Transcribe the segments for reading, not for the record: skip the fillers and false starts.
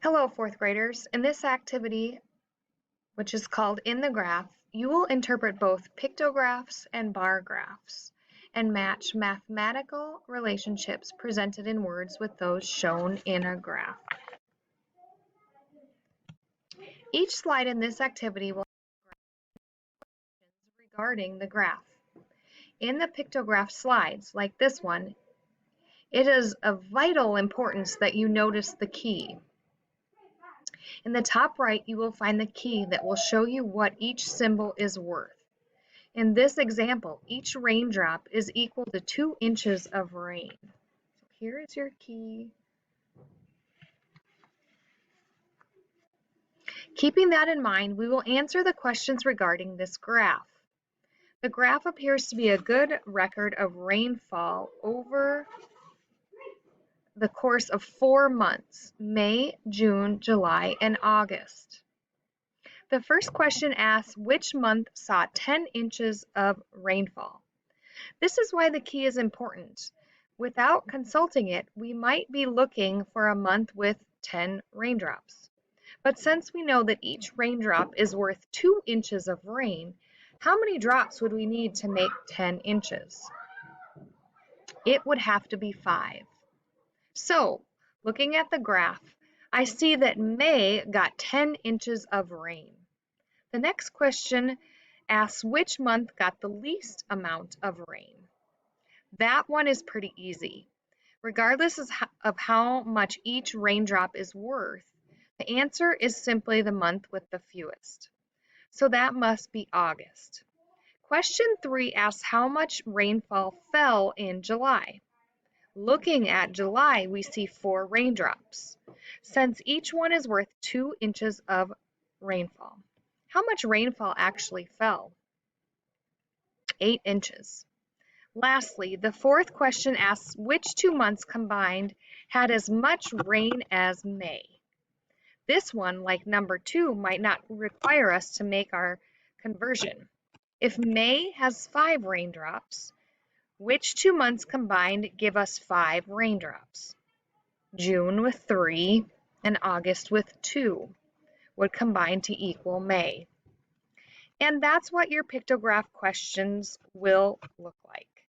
Hello, fourth graders. In this activity, which is called In the Graph, you will interpret both pictographs and bar graphs and match mathematical relationships presented in words with those shown in a graph. Each slide in this activity will have questions regarding the graph. In the pictograph slides, like this one, it is of vital importance that you notice the key. In the top right, you will find the key that will show you what each symbol is worth. In this example, each raindrop is equal to 2 inches of rain. So here is your key. Keeping that in mind, we will answer the questions regarding this graph. The graph appears to be a good record of rainfall over the course of 4 months, May, June, July, and August. The first question asks which month saw 10 inches of rainfall. This is why the key is important. Without consulting it, we might be looking for a month with 10 raindrops. But since we know that each raindrop is worth 2 inches of rain, how many drops would we need to make 10 inches? It would have to be 5. So, looking at the graph, I see that May got 10 inches of rain. The next question asks which month got the least amount of rain. That one is pretty easy. Regardless of how much each raindrop is worth, the answer is simply the month with the fewest. So that must be August. Question 3 asks how much rainfall fell in July. Looking at July, we see 4 raindrops, since each one is worth 2 inches of rainfall. How much rainfall actually fell? 8 inches. Lastly, the fourth question asks which 2 months combined had as much rain as May. This one, like number 2, might not require us to make our conversion. If May has 5 raindrops, which 2 months combined give us 5 raindrops? June with 3 and August with 2 would combine to equal May. And that's what your pictograph questions will look like.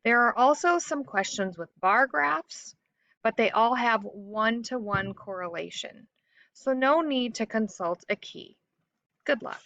There are also some questions with bar graphs, but they all have one-to-one correlation, so no need to consult a key. Good luck.